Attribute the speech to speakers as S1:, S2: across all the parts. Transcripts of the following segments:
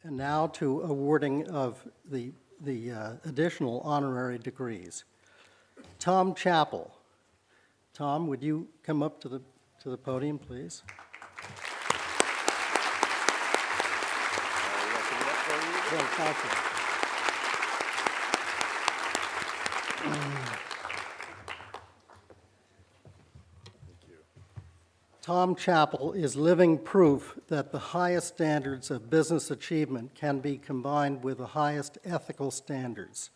S1: And now to awarding of the additional honorary degrees. Tom Chappell. Tom, would you come up to the podium, please? Thank you. Tom Chappell is living proof that the highest standards of business achievement can be combined with the highest ethical standards.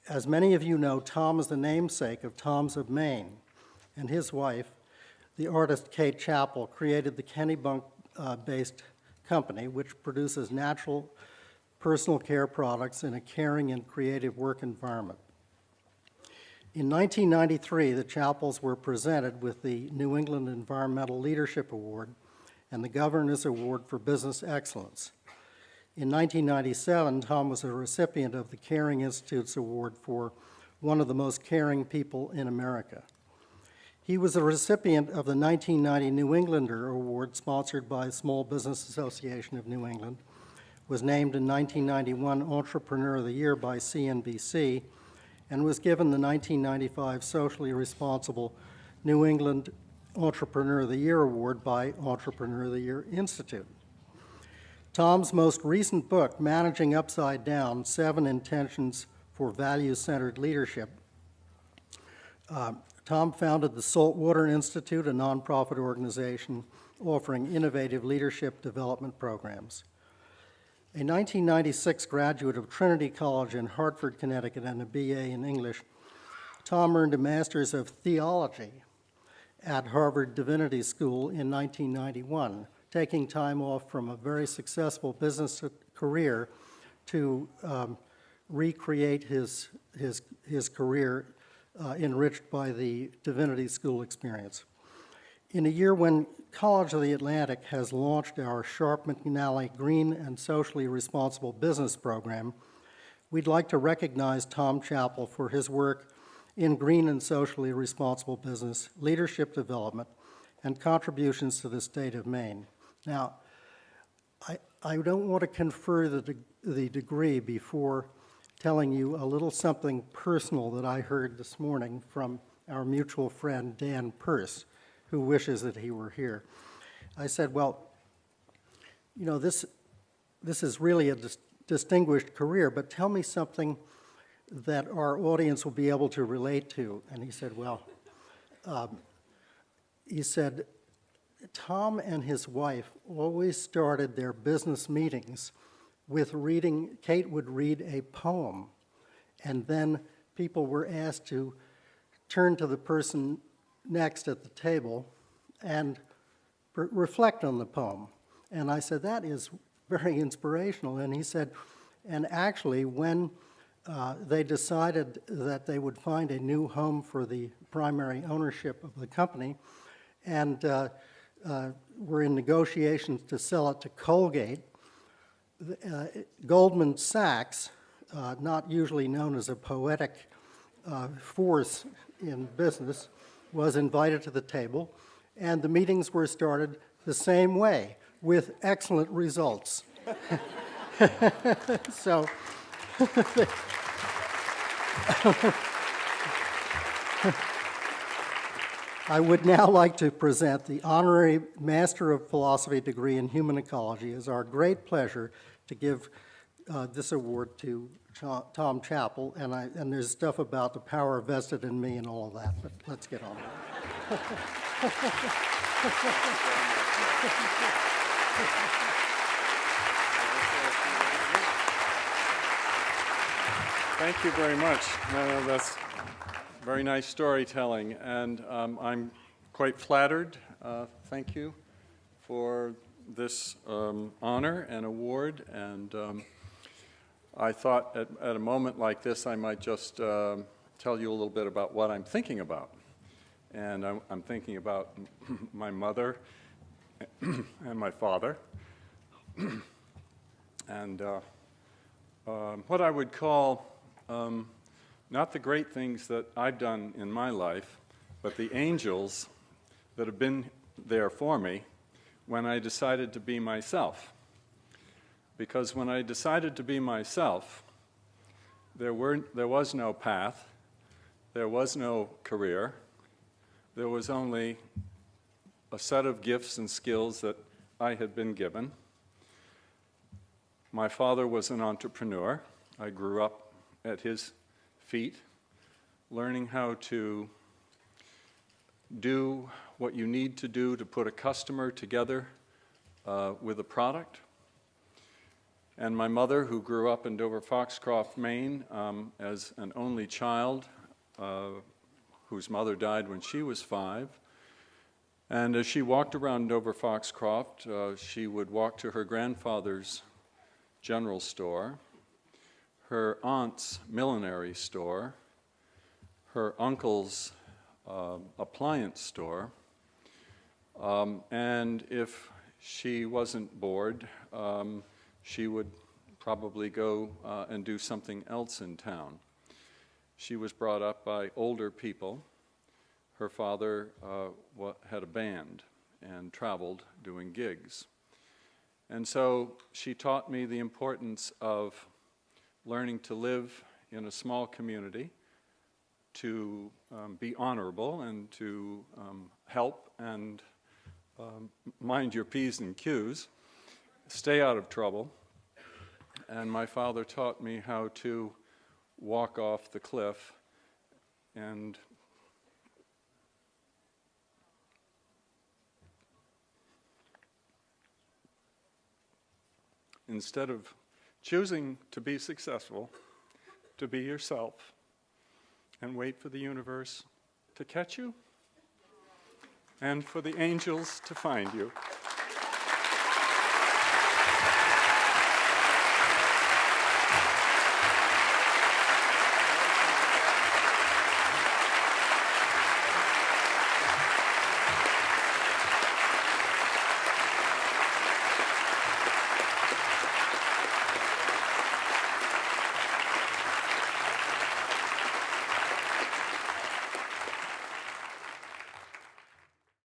S1: As many of you know, Tom is the namesake of Tom's of Maine, and his wife, the artist Kate Chappell, created the Kennebunk-based company, which produces natural personal care products in a caring and creative work environment. In 1993, the Chappells were presented with the New England Environmental Leadership Award and the Governor's Award for Business Excellence. In 1997, Tom was a recipient of the Caring Institute's Award for one of the most caring people in America. He was a recipient of the 1990 New Englander Award sponsored by Small Business Association of New England, was named in 1991 Entrepreneur of the Year by CNBC, and was given the 1995 Socially Responsible New England Entrepreneur of the Year Award by Entrepreneur of the Year Institute. Tom's most recent book, Managing Upside Down, 7 Intentions for Value-Centered Leadership. Tom founded the Saltwater Institute, a nonprofit organization offering innovative leadership development programs. A 1996 graduate of Trinity College in Hartford, Connecticut, and a BA in English, Tom earned a Master's of Theology at Harvard Divinity School in 1991, taking time off from a very successful business career to recreate his career enriched by the Divinity School experience. In a year when College of the Atlantic has launched our Sharp McNally Green and Socially Responsible Business Program, we'd like to recognize Tom Chappell for his work in green and socially responsible business, leadership development, and contributions to the state of Maine. Now, I don't want to confer the degree before telling you a little something personal that I heard this morning from our mutual friend, Dan Peirce, who wishes that he were here. I said, well, you know, this is really a distinguished career, but tell me something that our audience will be able to relate to. And he said, well, Tom and his wife always started their business meetings with reading. Kate would read a poem, and then people were asked to turn to the person next at the table and reflect on the poem. And I said, that is very inspirational. And he said, and actually when they decided that they would find a new home for the primary ownership of the company and were in negotiations to sell it to Colgate, Goldman Sachs, not usually known as a poetic force in business, was invited to the table, and the meetings were started the same way, with excellent results. So, I would now like to present the Honorary Master of Philosophy degree in Human Ecology. It is our great pleasure to give this award to Tom Chappell, and there's stuff about the power vested in me and all of that, but let's get on with it.
S2: Thank you very much. That's very nice storytelling, and I'm quite flattered. Thank you for this honor and award, and I thought at a moment like this I might just tell you a little bit about what I'm thinking about. And I'm thinking about my mother and my father, and what I would call not the great things that I've done in my life, but the angels that have been there for me when I decided to be myself. because when I decided to be myself, there was no path, there was no career, there was only a set of gifts and skills that I had been given. My father was an entrepreneur. I grew up at his feet, learning how to do what you need to do to put a customer together with a product. And my mother, who grew up in Dover-Foxcroft, Maine, as an only child, whose mother died when she was 5. And as she walked around Dover-Foxcroft, she would walk to her grandfather's general store, her aunt's millinery store, her uncle's appliance store, and if she wasn't bored, she would probably go and do something else in town. She was brought up by older people. Her father had a band and traveled doing gigs. And so she taught me the importance of learning to live in a small community, to be honorable and to help and mind your P's and Q's, stay out of trouble. And my father taught me how to walk off the cliff and instead of choosing to be successful, to be yourself and wait for the universe to catch you and for the angels to find you.